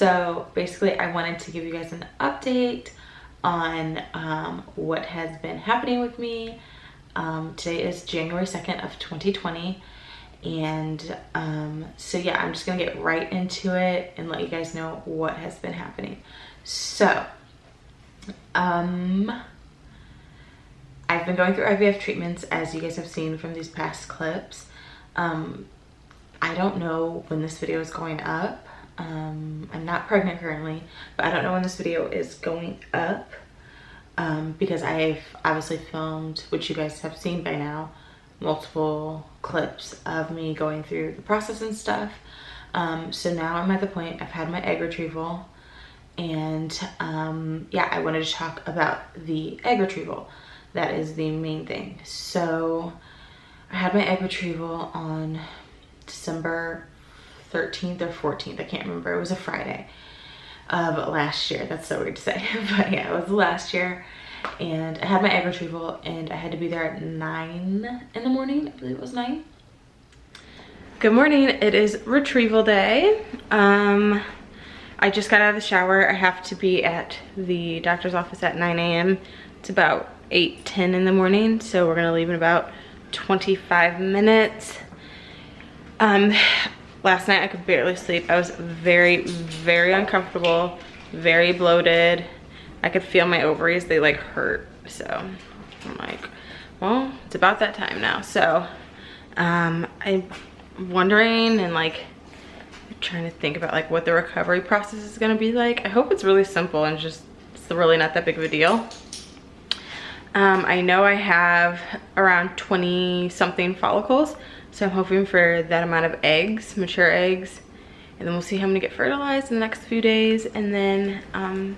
So basically I wanted to give you guys an update on what has been happening with me. Today is January 2nd of 2020. And so yeah, I'm just gonna get right into it and let you guys know what has been happening. So I've been going through IVF treatments, as you guys have seen from these past clips. I don't know when this video is going up. I'm not pregnant currently, but I don't know when this video is going up because I've obviously filmed, which you guys have seen by now, multiple clips of me going through the process and stuff. So now I'm at the point, I've had my egg retrieval, and yeah, I wanted to talk about the egg retrieval. That is the main thing. So I had my egg retrieval on December 13th or 14th, I can't remember. It was a Friday of last year. That's so weird to say, but yeah, it was last year. And I had my egg retrieval and I had to be there at 9 in the morning. I believe it was 9. Good morning, it is retrieval day. I just got out of the shower. I have to be at the doctor's office at 9 a.m. It's about 8:10 in the morning, so we're gonna leave in about 25 minutes. Last night I could barely sleep. I was very, very uncomfortable, very bloated. I could feel my ovaries, they like hurt. So I'm like, well, it's about that time now. So I'm wondering and like trying to think about like what the recovery process is gonna be like. I hope it's really simple and just it's really not that big of a deal. I know I have around 20 something follicles, so I'm hoping for that amount of eggs, mature eggs, and then we'll see how many get fertilized in the next few days. And then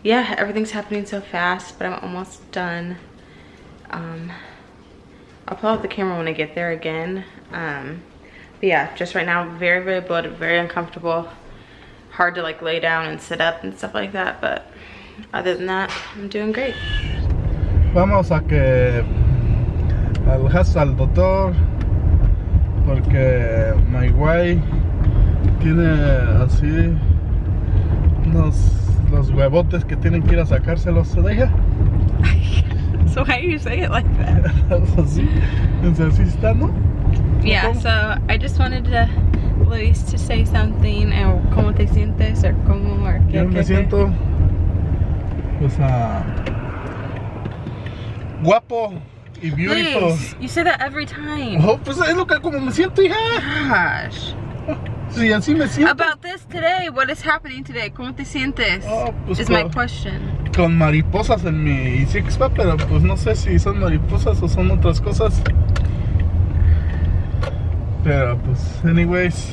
yeah, everything's happening so fast, but I'm almost done. I'll pull out the camera when I get there again. But yeah, just right now, very, very bloated, very uncomfortable. Hard to like lay down and sit up and stuff like that, but other than that, I'm doing great. Vamos a que alejas al doctor porque my güey tiene así los huevotes que tienen que ir a sacárselos. ¿Se deja? So why do you say it like that? Así, así está, ¿no? Yeah, so I just wanted to Luis to say something. ¿Cómo te sientes? Or cómo, or Yo me siento pues guapo y beautiful. Luis, you say that every time. Oh, pues es lo que como me siento, hija. Gosh. Sí, así me siento. About this today, what is happening today? ¿Cómo te sientes? Oh, pues is my question. Con mariposas en mi six-pack, pero pues no sé si son mariposas o son otras cosas. Pero pues, anyways,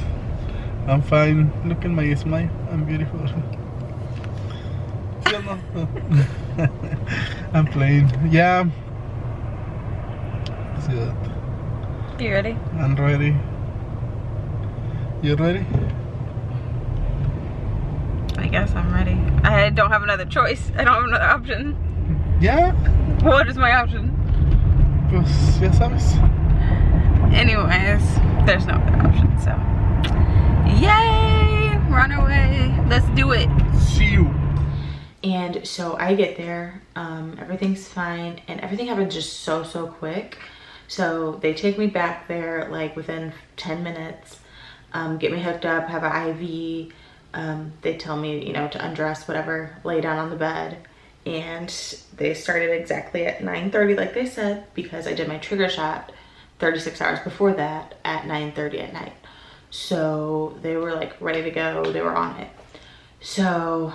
I'm fine. Look at my smile. I'm beautiful. ¿Sí o no? I'm playing. Yeah. See that? You ready? I'm ready. You ready? I guess I'm ready. I don't have another choice. I don't have another option. Yeah. What is my option? Pues ya sabes. Anyways, there's no other option, so. Yay! We're on our way. Let's do it. See you. And so I get there, everything's fine, and everything happened just so quick. So they take me back there like within 10 minutes, get me hooked up, have an IV. They tell me, you know, to undress, whatever, lay down on the bed. And they started exactly at 9:30 like they said, because I did my trigger shot 36 hours before that at 9:30 at night. So they were like ready to go, they were on it. So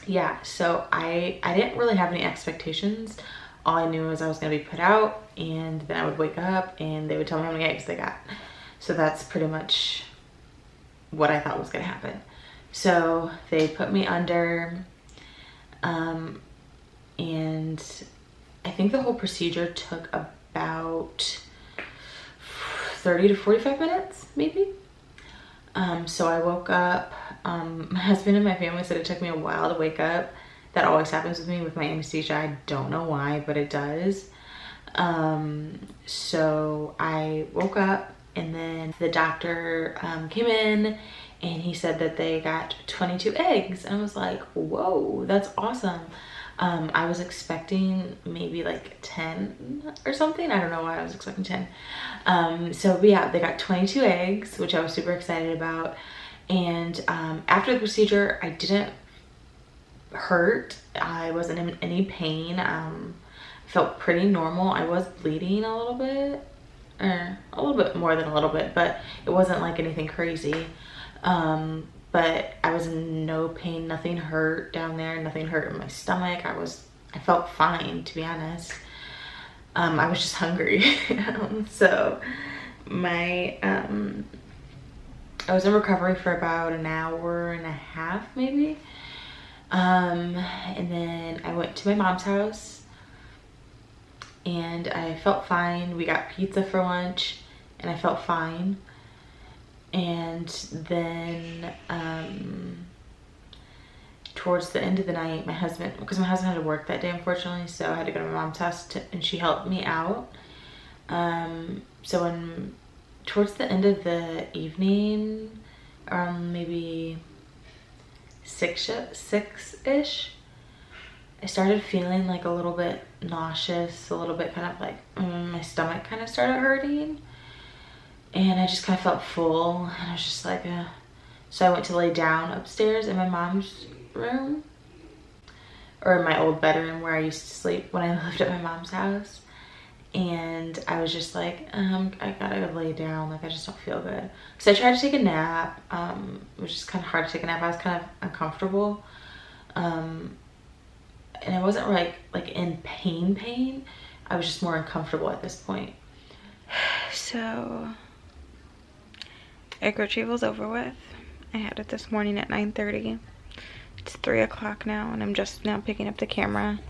yeah, so I didn't really have any expectations. All I knew was I was gonna be put out, and then I would wake up and they would tell me how many eggs they got. So that's pretty much what I thought was gonna happen. So they put me under, and I think the whole procedure took about 30 to 45 minutes, maybe. So I woke up, my husband and my family said it took me a while to wake up. That always happens with me with my anesthesia. I don't know why, but it does. So I woke up, and then the doctor came in and he said that they got 22 eggs, and I was like, whoa, that's awesome. I was expecting maybe like 10 or something. I don't know why I was expecting 10. So yeah, they got 22 eggs, which I was super excited about. And after the procedure, I didn't hurt. I wasn't in any pain. Felt pretty normal. I was bleeding a little bit, a little bit more than a little bit, but it wasn't like anything crazy. But I was in no pain. Nothing hurt down there. Nothing hurt in my stomach. I felt fine, to be honest. I was just hungry. So my I was in recovery for about an hour and a half, maybe. And then I went to my mom's house and I felt fine. We got pizza for lunch and I felt fine. And then towards the end of the night, my husband had to work that day, unfortunately, so I had to go to my mom's house and she helped me out. So when towards the end of the evening, around maybe 6-ish, I started feeling like a little bit nauseous, a little bit kind of like my stomach kind of started hurting, and I just kind of felt full, and I was just like so I went to lay down upstairs in my mom's room, or in my old bedroom where I used to sleep when I lived at my mom's house. And I was just like, I gotta lay down, like I just don't feel good. So I tried to take a nap. It was just kind of hard to take a nap. I was kind of uncomfortable. And I wasn't like in pain. I was just more uncomfortable at this point. So, egg retrieval's over with. I had it this morning at 9:30. It's 3 o'clock now, and I'm just now picking up the camera.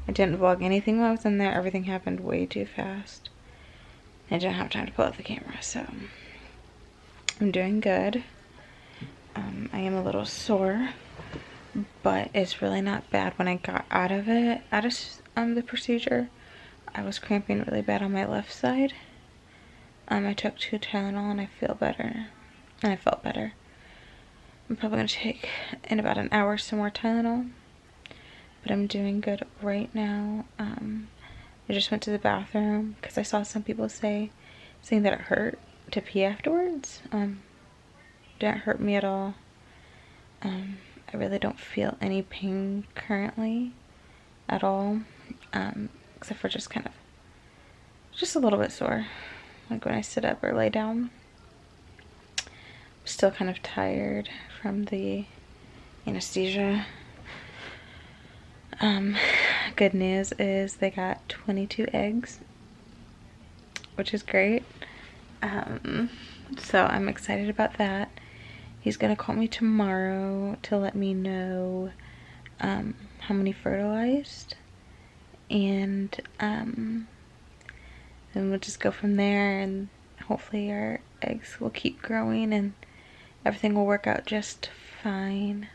I didn't vlog anything while I was in there. Everything happened way too fast. I didn't have time to pull out the camera, so I'm doing good. I am a little sore, but it's really not bad. When I got out of the procedure, I was cramping really bad on my left side. I took 2 Tylenol and I feel better, and I felt better. I'm probably gonna take in about an hour some more Tylenol. But I'm doing good right now. I just went to the bathroom because I saw some people saying that it hurt to pee afterwards. Didn't hurt me at all. I really don't feel any pain currently at all, except for just a little bit sore, like when I sit up or lay down. I'm still kind of tired from the anesthesia. Good news is they got 22 eggs, which is great. So I'm excited about that. He's gonna call me tomorrow to let me know how many fertilized, and then we'll just go from there, and hopefully our eggs will keep growing and everything will work out just fine.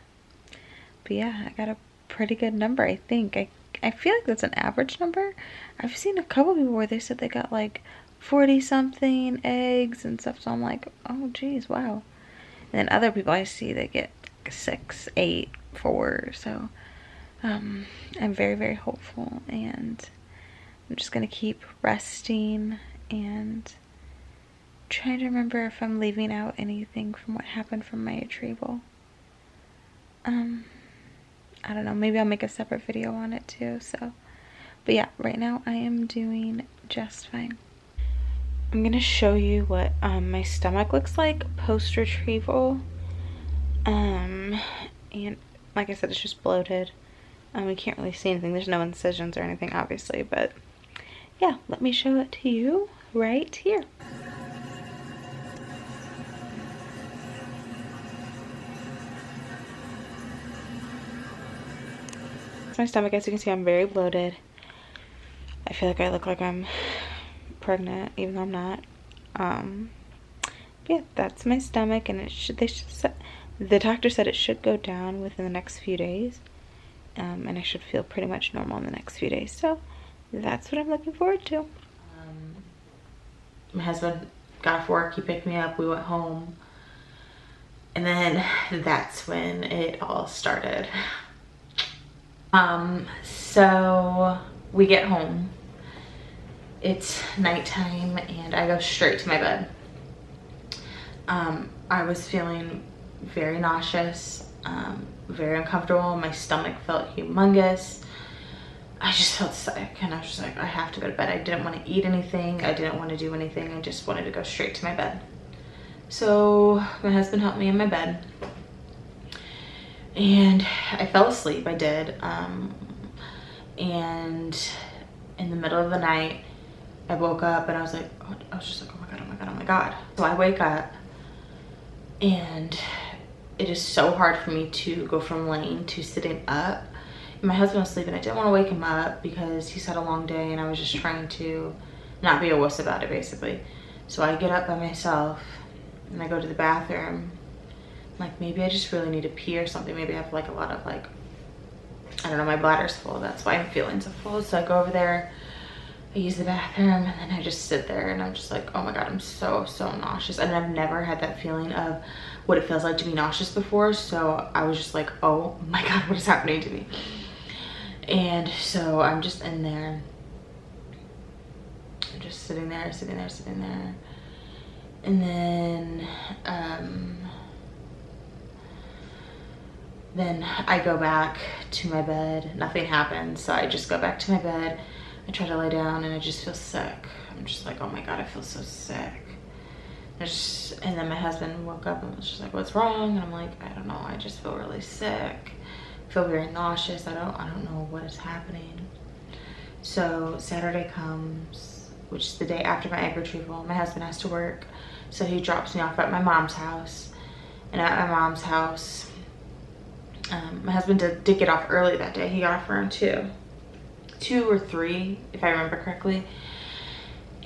But yeah, I got a pretty good number, I think. I feel like that's an average number. I've seen a couple people where they said they got like 40 something eggs and stuff, so I'm like, oh geez, wow. And then other people I see, they get 6, 8, 4, so I'm very, very hopeful, and I'm just gonna keep resting and trying to remember if I'm leaving out anything from what happened from my retrieval. I don't know, maybe I'll make a separate video on it too, so. But yeah, right now I am doing just fine. I'm gonna show you what my stomach looks like post-retrieval. And like I said, it's just bloated. We can't really see anything. There's no incisions or anything, obviously, but yeah, let me show it to you right here. My stomach, as you can see, I'm very bloated. I feel like I look like I'm pregnant, even though I'm not. Yeah, that's my stomach, and the doctor said it should go down within the next few days, and I should feel pretty much normal in the next few days. So that's what I'm looking forward to. My husband got off work, he picked me up, we went home. And then that's when it all started. So we get home. It's nighttime and I go straight to my bed. I was feeling very nauseous, very uncomfortable. My stomach felt humongous. I just felt sick and I was just like, I have to go to bed. I didn't want to eat anything. I didn't want to do anything. I just wanted to go straight to my bed. So my husband helped me in my bed and I fell asleep. I did. And in the middle of the night, I woke up and I was like, oh, I was just like, oh my God, oh my God, oh my God. So I wake up and it is so hard for me to go from laying to sitting up. And my husband was sleeping. I didn't want to wake him up because he's had a long day and I was just trying to not be a wuss about it, basically. So I get up by myself and I go to the bathroom. Like, maybe I just really need to pee or something. Maybe I have like a lot of like, I don't know, my bladder's full. That's why I'm feeling so full. So I go over there, I use the bathroom, and then I just sit there and I'm just like, oh my God, I'm so nauseous. And I've never had that feeling of what it feels like to be nauseous before. So I was just like, oh my God, what is happening to me? And so I'm just in there. I'm just sitting there. And then I go back to my bed. Nothing happens. So I just go back to my bed. I try to lay down and I just feel sick. I'm just like, oh my God, I feel so sick. And then my husband woke up and was just like, what's wrong? And I'm like, I don't know. I just feel really sick. I feel very nauseous. I don't know what is happening. So Saturday comes, which is the day after my egg retrieval. My husband has to work. So he drops me off at my mom's house. And at my mom's house, my husband did get off early that day. He got off around 2 or 3, if I remember correctly.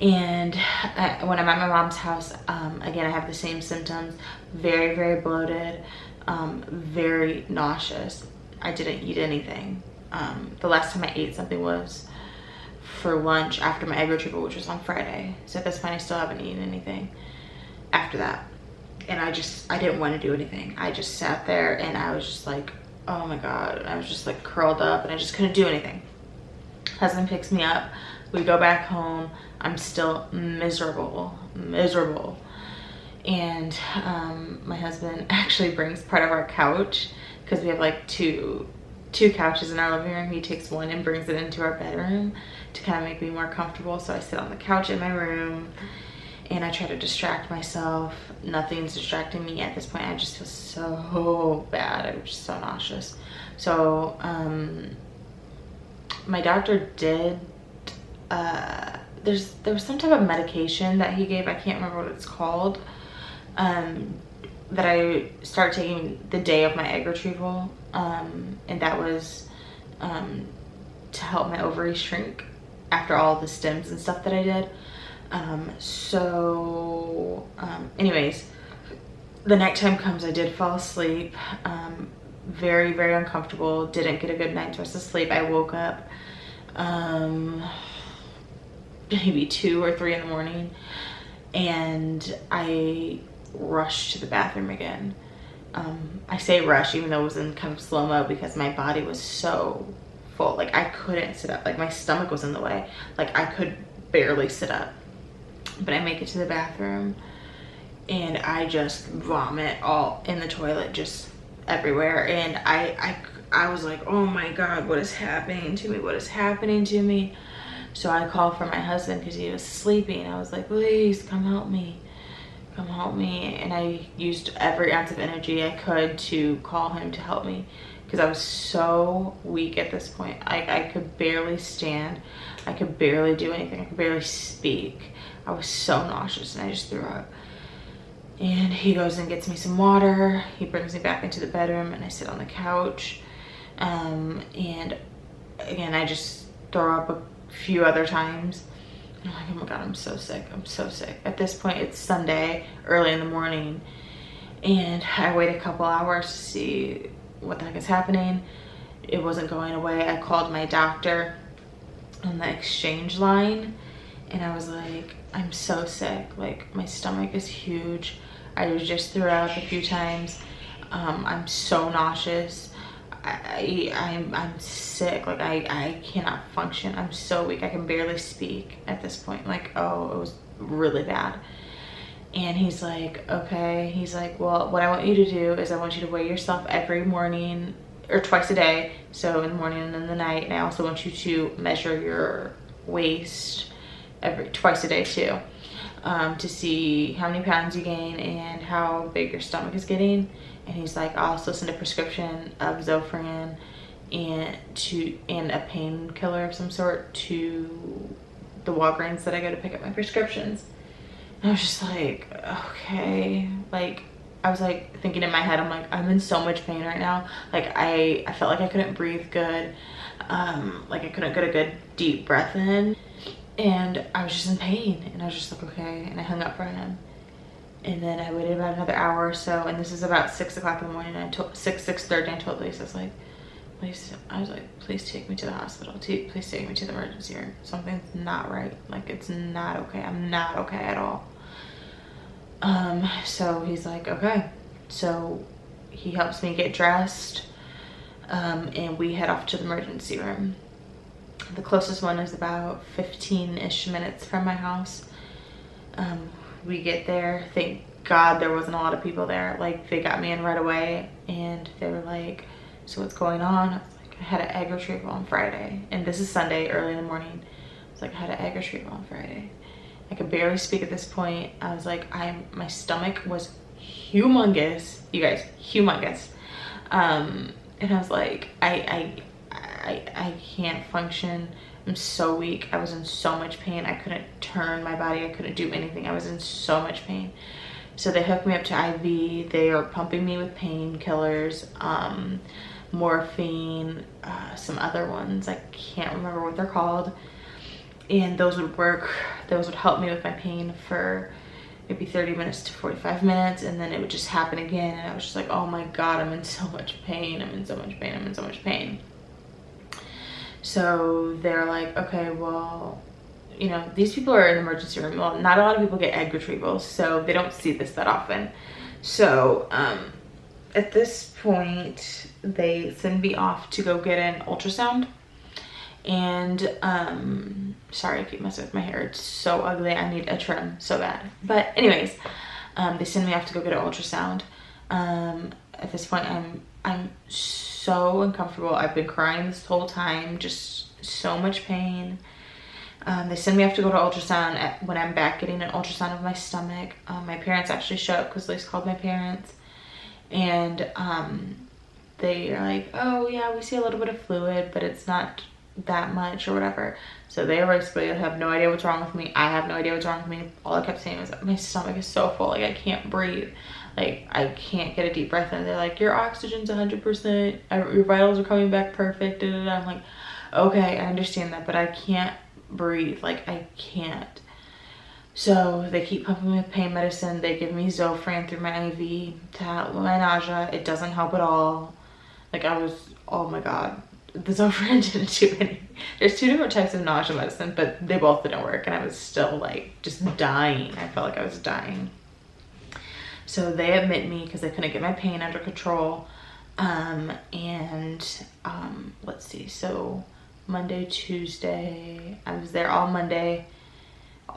And when I'm at my mom's house, again, I have the same symptoms. Very bloated, very nauseous. I didn't eat anything. The last time I ate something was for lunch after my egg retrieval, which was on Friday. So at this point, I still haven't eaten anything after that. And I didn't want to do anything. I just sat there and I was just like, oh my God. I was just like curled up and I just couldn't do anything. Husband picks me up. We go back home. I'm still miserable. And my husband actually brings part of our couch because we have like two couches in our living room. He takes one and brings it into our bedroom to kind of make me more comfortable. So I sit on the couch in my room and I try to distract myself. Nothing's distracting me at this point. I just feel so bad. I'm just so nauseous. So my doctor did, there was some type of medication that he gave. I can't remember what it's called. That I started taking the day of my egg retrieval. And that was to help my ovaries shrink after all the stems and stuff that I did. Anyways, the nighttime comes. I did fall asleep. Very uncomfortable. Didn't get a good night's rest of sleep. I woke up maybe 2 or 3 in the morning and I rushed to the bathroom again. I say rush even though it was in kind of slow-mo because my body was so full. Like I couldn't sit up. Like my stomach was in the way. Like I could barely sit up. But I make it to the bathroom and I just vomit all in the toilet, just everywhere. And I was like, oh my God, what is happening to me? What is happening to me? So I called for my husband because he was sleeping. I was like, please come help me. Come help me. And I used every ounce of energy I could to call him to help me because I was so weak at this point. I could barely stand. I could barely do anything. I could barely speak. I was so nauseous and I just threw up. And he goes and gets me some water. He brings me back into the bedroom and I sit on the couch. And again, I just throw up a few other times. And I'm like, oh my God, I'm so sick. I'm so sick. At this point, it's Sunday, early in the morning. And I wait a couple hours to see what the heck is happening. It wasn't going away. I called my doctor on the exchange line. And I was like, I'm so sick. Like my stomach is huge. I just threw up a few times. I'm so nauseous. I'm sick. Like I cannot function. I'm so weak. I can barely speak at this point. Like, oh, it was really bad. And he's like, okay. He's like, well, what I want you to do is I want you to weigh yourself every morning or twice a day. So in the morning and in the night. And I also want you to measure your waist twice a day too, to see how many pounds you gain and how big your stomach is getting. And he's like, I'll also send a prescription of Zofran and a painkiller of some sort to the Walgreens that I go to pick up my prescriptions. And I was just like, okay. Like, I was like thinking in my head, I'm like, I'm in so much pain right now. Like I felt like I couldn't breathe good. Like I couldn't get a good deep breath in. And I was just in pain. And I was just like, okay. And I hung up for him. And then I waited about another hour or so, and this is about 6 o'clock in the morning. And I told 6:30. I told Lisa, I was like, please take me to the hospital. Please take me to the emergency room. Something's not right. Like, it's not okay. I'm not okay at all. So he's like, okay. So he helps me get dressed, and we head off to the emergency room. The closest one is about 15-ish minutes from my house. We get there, thank God there wasn't a lot of people there. Like, they got me in right away, and they were like, so what's going on? I was like, I had an egg retrieval on Friday, and this is Sunday early in the morning. I was like, I had an egg retrieval on Friday. I could barely speak at this point. I was like, my stomach was humongous, you guys, humongous. And I was like, I can't function. I'm so weak. I was in so much pain. I couldn't turn my body. I couldn't do anything. I was in so much pain. So they hooked me up to IV. They are pumping me with painkillers, morphine, some other ones. I can't remember what they're called. And those would work. Those would help me with my pain for maybe 30 minutes to 45 minutes. And then it would just happen again. And I was just like, oh my God, I'm in so much pain. I'm in so much pain. I'm in so much pain. So they're like, okay, well, you know, these people are in the emergency room. Well, not a lot of people get egg retrievals, so they don't see this that often. So at this point, they send me off to go get an ultrasound. And sorry, I keep messing with my hair. It's so ugly. I need a trim so bad. But anyways, they send me off to go get an ultrasound. At this point, I'm so uncomfortable. I've been crying this whole time, just so much pain. They send me off to go to ultrasound when I'm back getting an ultrasound of my stomach. My parents actually show up because Lisa called my parents. And they are like, oh yeah, we see a little bit of fluid, but it's not that much or whatever. So they basically have no idea what's wrong with me. I have no idea what's wrong with me. All I kept saying was, my stomach is so full, like I can't breathe. Like, I can't get a deep breath in. They're like, your oxygen's 100%, your vitals are coming back perfect. I'm like, okay, I understand that, but I can't breathe. Like, I can't. So they keep pumping me with pain medicine. They give me Zofran through my IV to help with my nausea. It doesn't help at all. Like, I was, oh my God. The Zofran didn't do anything. There's 2 different types of nausea medicine, but they both didn't work. And I was still, like, just dying. I felt like I was dying. So they admit me because they couldn't get my pain under control. Let's see, so Monday, Tuesday, I was there all Monday,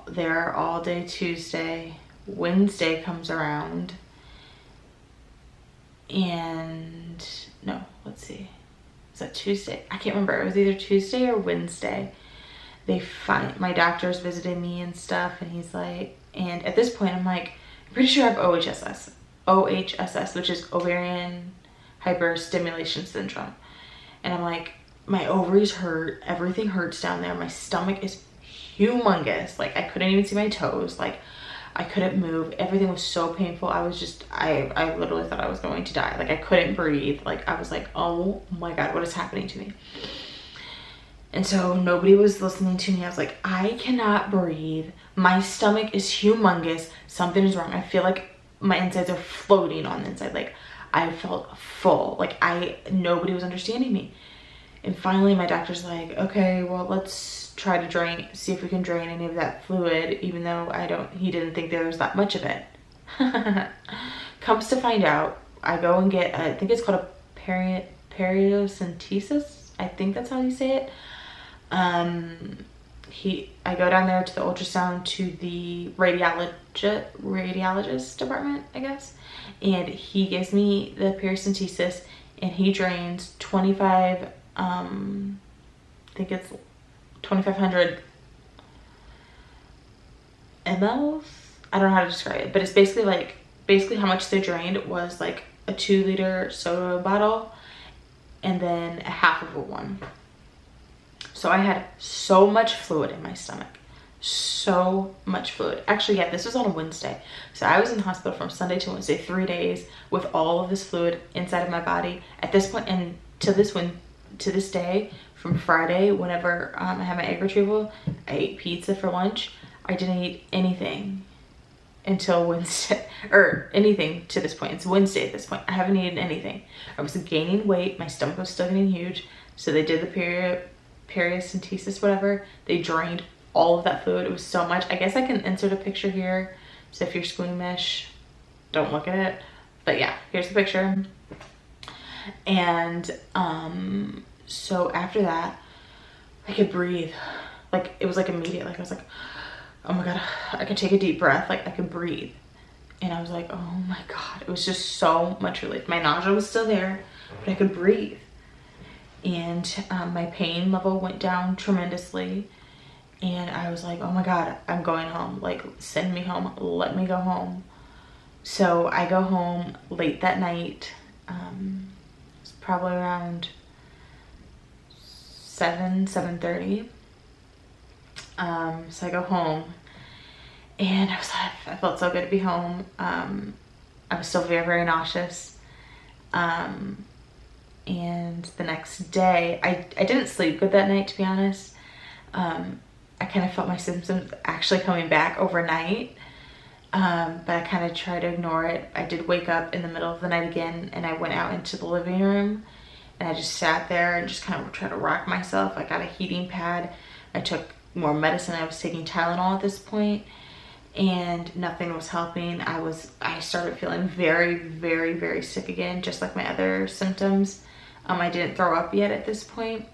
there all day Tuesday. Wednesday comes around, and no, let's see, is that Tuesday? I can't remember. It was either Tuesday or Wednesday. My doctor's visited me and stuff, and he's like, and at this point I'm like, I'm pretty sure I have OHSS, which is ovarian hyperstimulation syndrome. And I'm like, my ovaries hurt, everything hurts down there, my stomach is humongous, like I couldn't even see my toes, like I couldn't move, everything was so painful. I was just, I literally thought I was going to die. Like I couldn't breathe. Like I was like, oh my God, what is happening to me? And so nobody was listening to me. I was like, I cannot breathe. My stomach is humongous. Something is wrong. I feel like my insides are floating on the inside. Like I felt full. Like nobody was understanding me. And finally my doctor's like, okay, well, let's try to see if we can drain any of that fluid, even though he didn't think there was that much of it. Comes to find out, I go and get, I think it's called a periocentesis. I think that's how you say it. I go down there to the ultrasound to the radiologist department, I guess, and he gives me the periocentesis, and he drains 25, I think it's 2,500 mLs. I don't know how to describe it, but it's basically how much they drained was like a 2-liter soda bottle and then a half of a one. So I had so much fluid in my stomach. So much fluid. Actually, yeah, this was on a Wednesday. So I was in the hospital from Sunday to Wednesday, 3 days with all of this fluid inside of my body. At this point, and to this day, from Friday, whenever I had my egg retrieval, I ate pizza for lunch. I didn't eat anything until Wednesday, or anything to this point. It's Wednesday at this point. I haven't eaten anything. I was gaining weight. My stomach was still getting huge. So they did the periocentesis, whatever. They drained all of that fluid. It was so much. I guess I can insert a picture here. So if you're squeamish, don't look at it. But yeah, here's the picture. And so after that, I could breathe. Like, it was like immediate. Like, I was like, oh my God, I could take a deep breath. Like, I could breathe. And I was like, oh my God, it was just so much relief. My nausea was still there, but I could breathe. And my pain level went down tremendously. And I was like, oh my God, I'm going home. Like, send me home. Let me go home. So I go home late that night. It's probably around 7:30. So I go home, and I felt so good to be home. I was still very, very nauseous. And the next day, I didn't sleep good that night, to be honest. I kind of felt my symptoms actually coming back overnight, but I kind of tried to ignore it. I did wake up in the middle of the night again, and I went out into the living room, and I just sat there and just kind of tried to rock myself. I got a heating pad. I took more medicine. I was taking Tylenol at this point, and nothing was helping. I started feeling very, very, very sick again, just like my other symptoms. I didn't throw up yet at this point.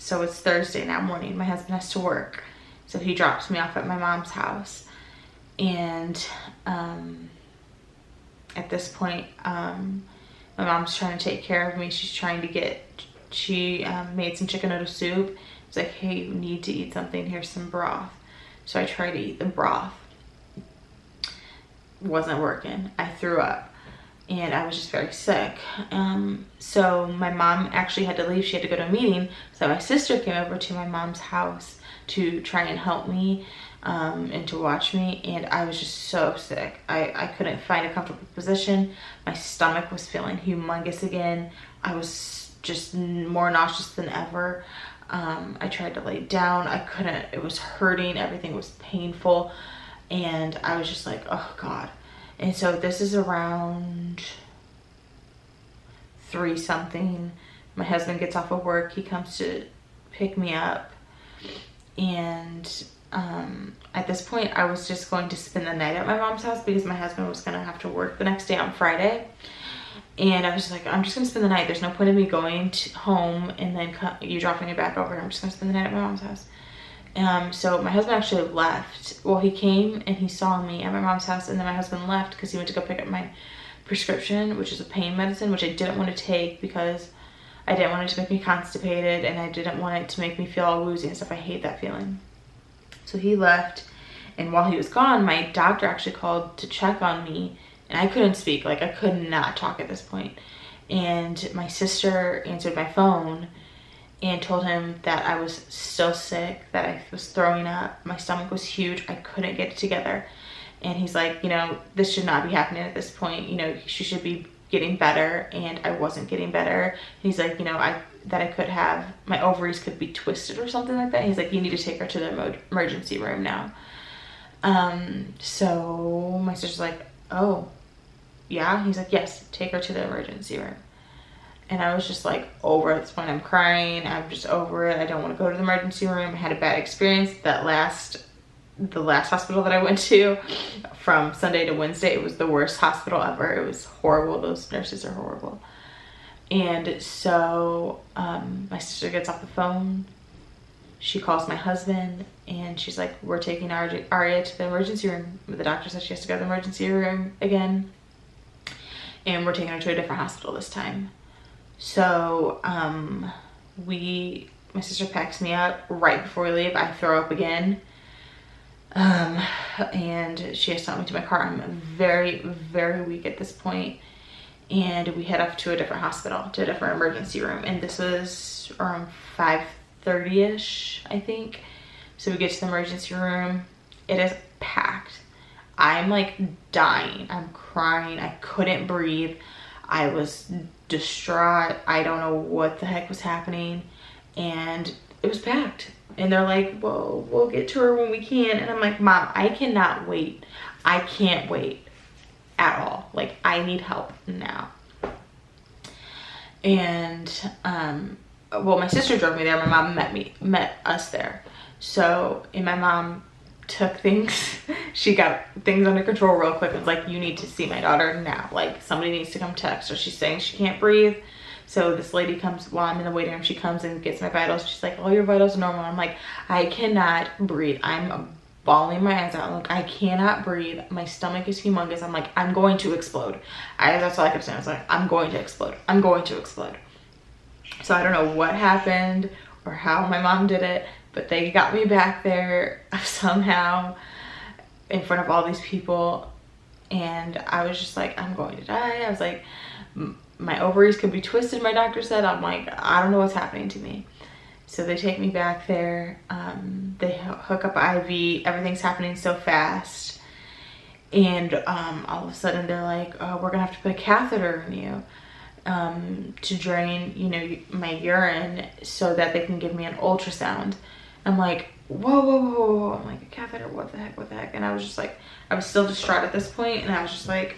So it's Thursday now morning. My husband has to work, so he drops me off at my mom's house. And at this point, my mom's trying to take care of me. She made some chicken noodle soup. It's like, hey, you need to eat something. Here's some broth. So I tried to eat the broth. Wasn't working. I threw up, and I was just very sick. So my mom actually had to leave. She had to go to a meeting. So my sister came over to my mom's house to try and help me and to watch me. And I was just so sick. I couldn't find a comfortable position. My stomach was feeling humongous again. I was just more nauseous than ever. I tried to lay down. I couldn't. It was hurting. Everything was painful. And I was just like, oh God. And so this is around 3 something. My husband gets off of work. He comes to pick me up. And at this point, I was just going to spend the night at my mom's house because my husband was going to have to work the next day on Friday. And I was just like, I'm just going to spend the night. There's no point in me going home and then you dropping me back over. I'm just going to spend the night at my mom's house. So my husband actually left. Well, he came and he saw me at my mom's house, and then my husband left because he went to go pick up my prescription, which is a pain medicine, which I didn't want to take because I didn't want it to make me constipated, and I didn't want it to make me feel all woozy and stuff. I hate that feeling. So he left, and while he was gone, my doctor actually called to check on me, and I couldn't speak. Like, I could not talk at this point. And my sister answered my phone and told him that I was still sick, that I was throwing up. My stomach was huge. I couldn't get it together. And he's like, you know, this should not be happening at this point. You know, she should be getting better. And I wasn't getting better. And he's like, you know, that I could have, my ovaries could be twisted or something like that. And he's like, you need to take her to the emergency room now. So my sister's like, oh, yeah? He's like, yes, take her to the emergency room. And I was just like over at this point. I'm crying. I'm just over it. I don't want to go to the emergency room. I had a bad experience that last the last hospital that I went to from Sunday to Wednesday. It was the worst hospital ever. It was horrible. Those nurses are horrible. And so my sister gets off the phone. She calls my husband and she's like, we're taking Aria to the emergency room. The doctor said she has to go to the emergency room again. And we're taking her to a different hospital this time. So my sister packs me up. Right before we leave, I throw up again. And she has to help me to my car. I'm very, very weak at this point. And we head off to a different hospital, to a different emergency room. And this was around 5:30ish, I think. So we get to the emergency room. It is packed. I'm like dying. I'm crying. I couldn't breathe. I was distraught. I don't know what the heck was happening. And it was packed. And they're like, well, we'll get to her when we can. And I'm like, Mom, I cannot wait. I can't wait at all. Like, I need help now. And, well, my sister drove me there. My mom met us there. So, and my mom took things, she got things under control real quick. It was like, you need to see my daughter now. Like, somebody needs to come text her. She's saying she can't breathe. So this lady comes while I'm in the waiting room. She comes and gets my vitals. She's like, all your vitals are normal. I'm like, I cannot breathe. I'm bawling my eyes out. Like, I cannot breathe. My stomach is humongous. I'm like, I'm going to explode. That's all I kept saying. I was like, I'm going to explode. I'm going to explode. So I don't know what happened or how my mom did it, but they got me back there somehow in front of all these people. And I was just like, I'm going to die. I was like, my ovaries could be twisted, my doctor said. I'm like, I don't know what's happening to me. So they take me back there. They hook up IV. Everything's happening so fast. And all of a sudden they're like, oh, we're gonna have to put a catheter in you to drain, you know, my urine so that they can give me an ultrasound. I'm like, whoa, whoa, whoa, whoa. I'm like, a catheter, what the heck, what the heck? And I was just like, I was still distraught at this point, and I was just like,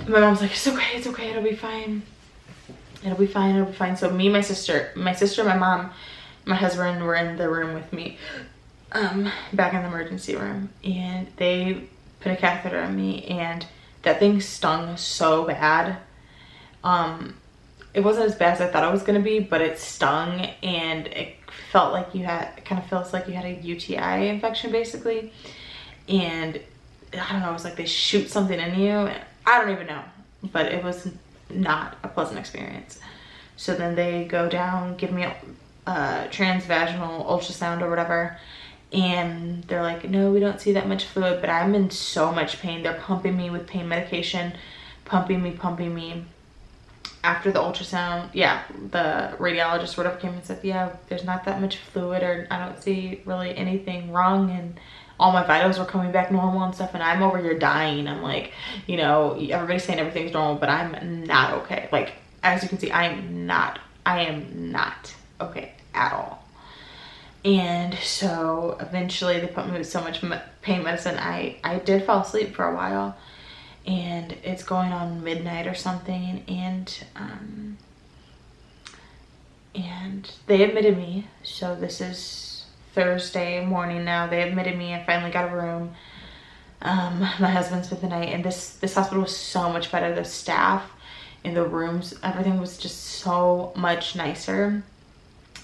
my mom's like, it's okay, it'll be fine. It'll be fine, it'll be fine. So me, my sister, my mom, my husband were in the room with me, back in the emergency room, and they put a catheter on me, and that thing stung so bad. It wasn't as bad as I thought it was gonna be, but it stung, and it felt like it kind of feels like you had a UTI infection basically. And I don't know, it was like they shoot something in you. I don't even know, but it was not a pleasant experience. So then they go down, give me a transvaginal ultrasound or whatever, and they're like, no, we don't see that much fluid, but I'm in so much pain. They're pumping me with pain medication, pumping me. After the ultrasound, yeah, the radiologist or whatever came and said, yeah, there's not that much fluid, or I don't see really anything wrong, and all my vitals were coming back normal and stuff, and I'm over here dying. I'm like, you know, everybody's saying everything's normal, but I'm not okay. Like, as you can see, I am not okay at all. And so eventually they put me with so much pain medicine, I did fall asleep for a while, and it's going on midnight or something, and they admitted me. So this is Thursday morning now. They admitted me. I finally got a room. My husband spent the night, and this hospital was so much better. The staff in the rooms, everything was just so much nicer.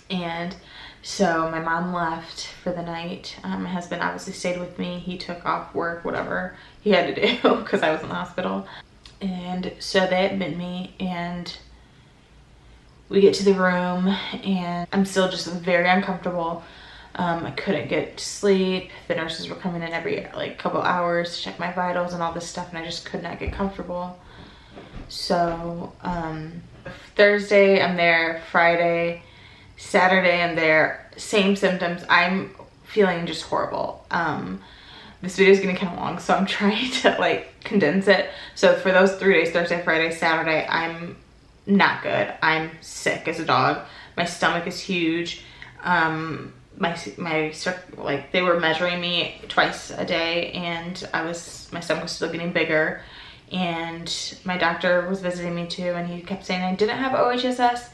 And so my mom left for the night. My husband obviously stayed with me. He took off work, whatever he had to do, because I was in the hospital. And so they admit me, and we get to the room, and I'm still just very uncomfortable. I couldn't get to sleep. The nurses were coming in every like couple hours to check my vitals and all this stuff, and I just could not get comfortable. So Thursday I'm there, Friday, Saturday I'm there, same symptoms. I'm feeling just horrible. This video is getting kind of long, so I'm trying to like condense it. So for those 3 days, Thursday, Friday, Saturday, I'm not good. I'm sick as a dog. My stomach is huge. Like they were measuring me twice a day, and my stomach was still getting bigger. And my doctor was visiting me too, and he kept saying I didn't have OHSS.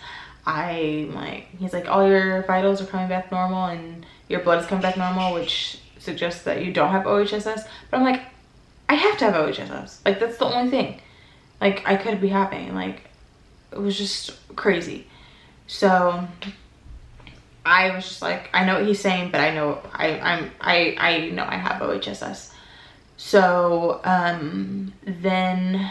He's like, all your vitals are coming back normal and your blood is coming back normal, which suggests that you don't have OHSS, but I'm like, I have to have OHSS. Like, that's the only thing, like, I could be having. Like, it was just crazy. So I was just like, I know what he's saying, but I know I know I have OHSS. So then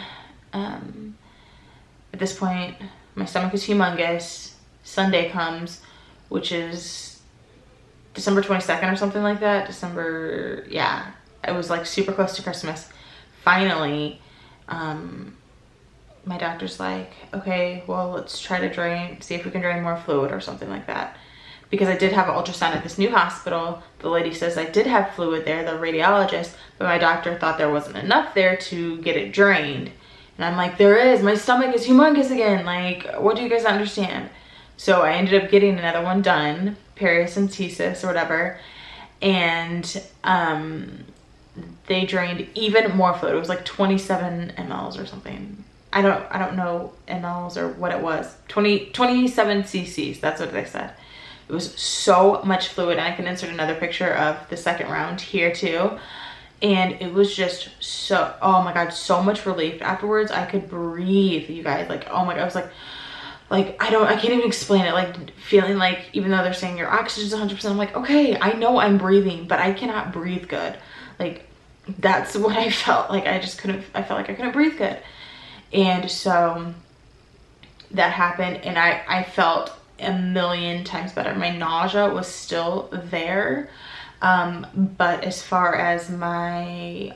at this point, my stomach is humongous. Sunday comes, which is December 22nd or something like that. December, yeah, it was like super close to Christmas. Finally, my doctor's like, okay, well, let's try to see if we can drain more fluid or something like that. Because I did have an ultrasound at this new hospital. The lady says I did have fluid there, the radiologist, but my doctor thought there wasn't enough there to get it drained. And I'm like, there is, my stomach is humongous again. Like, what do you guys understand? So I ended up getting another one done, periocentesis or whatever. And they drained even more fluid. It was like 27 mLs or something. I don't know mLs or what it was. 27 cc's, that's what they said. It was so much fluid, and I can insert another picture of the second round here too. And it was just so, oh my God, so much relief. Afterwards, I could breathe, you guys. Like, oh my God, I was like, I can't even explain it. Like, feeling like, even though they're saying your oxygen's 100%, I'm like, okay, I know I'm breathing, but I cannot breathe good. Like, that's what I felt like. I felt like I couldn't breathe good. And so that happened, and I felt a million times better. My nausea was still there, but as far as my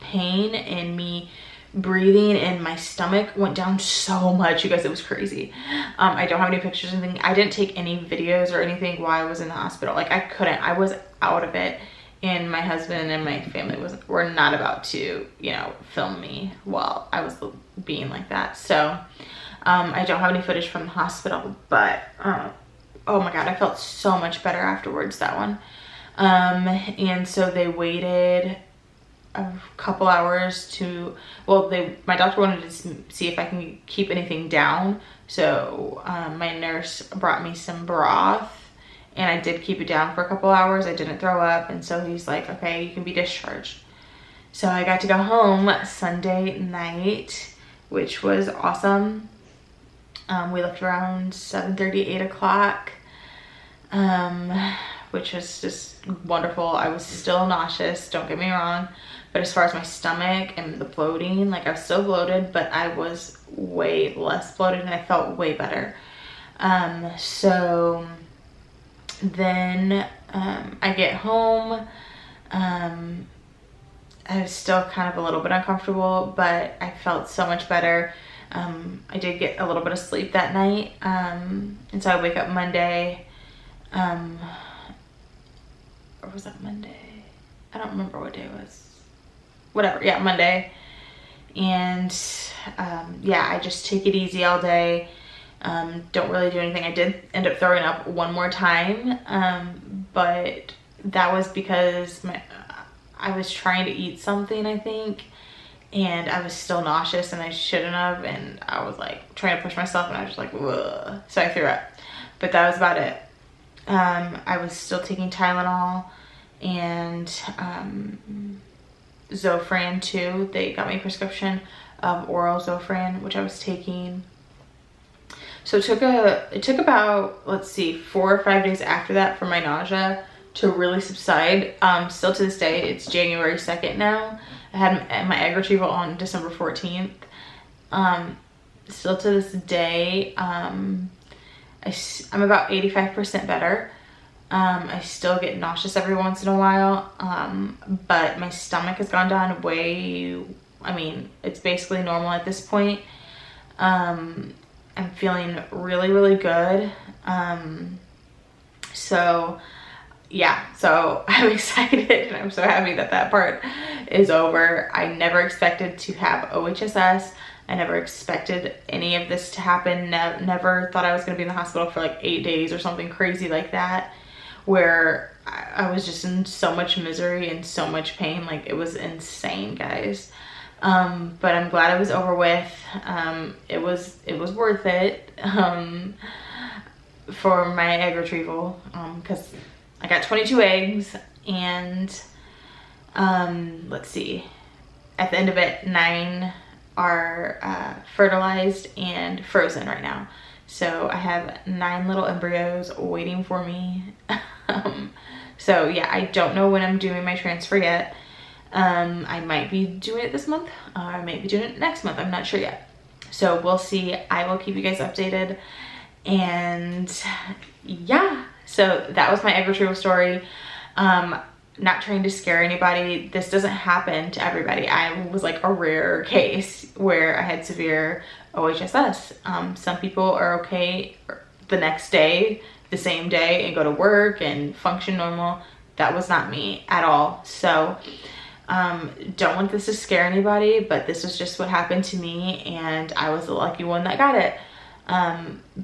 pain and me breathing and my stomach went down so much, you guys, it was crazy. I don't have any pictures or anything. I didn't take any videos or anything while I was in the hospital. Like, I couldn't. I was out of it, and my husband and my family were not about to, you know, film me while I was being like that. So I don't have any footage from the hospital, but oh my God, I felt so much better afterwards, that one. And so they waited a couple hours to, well, my doctor wanted to see if I can keep anything down. So my nurse brought me some broth, and I did keep it down for a couple hours. I didn't throw up, and so he's like, okay, you can be discharged. So I got to go home Sunday night, which was awesome. We left around 7:30, 8 o'clock, which was just wonderful. I was still nauseous, don't get me wrong, but as far as my stomach and the bloating, like, I was still bloated, but I was way less bloated, and I felt way better. So then I get home. I was still kind of a little bit uncomfortable, but I felt so much better. I did get a little bit of sleep that night, and so I wake up Monday, or was that Monday? I don't remember what day it was. Whatever, yeah, Monday. And yeah, I just take it easy all day. Don't really do anything. I did end up throwing up one more time, but that was because I was trying to eat something, I think, and I was still nauseous, and I shouldn't have, and I was like trying to push myself, and I was just like, ugh. So I threw up, but that was about it. I was still taking Tylenol and Zofran too. They got me a prescription of oral Zofran, which I was taking. So it took about, let's see, 4 or 5 days after that for my nausea to really subside. Still to this day, it's January 2nd now. I had my egg retrieval on December 14th. Still to this day, I'm about 85% better. I still get nauseous every once in a while, but my stomach has gone down way, I mean, it's basically normal at this point. I'm feeling really, really good. So yeah, so I'm excited, and I'm so happy that that part is over. I never expected to have OHSS. I never expected any of this to happen. Never thought I was going to be in the hospital for like 8 days or something crazy like that, where I was just in so much misery and so much pain. Like, it was insane, guys. But I'm glad it was over with. It was worth it for my egg retrieval, because I got 22 eggs. and let's see, at the end of it, 9 are fertilized and frozen right now. So I have 9 little embryos waiting for me. So yeah, I don't know when I'm doing my transfer yet. I might be doing it this month, or I might be doing it next month. I'm not sure yet. So we'll see. I will keep you guys updated. And yeah, so that was my egg retrieval story. Not trying to scare anybody. This doesn't happen to everybody. I was like a rare case where I had severe OHSS. Some people are okay the next day, the same day, and go to work and function normal. That was not me at all. So don't want this to scare anybody, but this was just what happened to me, and I was the lucky one that got it.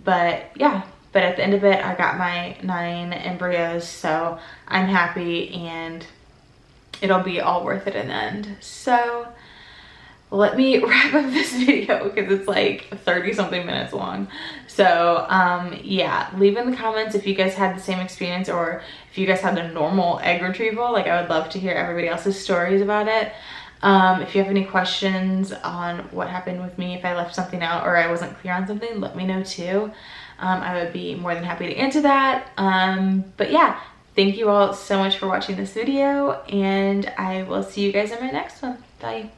But yeah, but at the end of it, I got my 9 embryos, so I'm happy, and it'll be all worth it in the end. So let me wrap up this video because it's like 30 something minutes long. So yeah, leave in the comments if you guys had the same experience, or if you guys had a normal egg retrieval. Like, I would love to hear everybody else's stories about it. If you have any questions on what happened with me, if I left something out or I wasn't clear on something, let me know too. I would be more than happy to answer that. But yeah, thank you all so much for watching this video, and I will see you guys in my next one. Bye.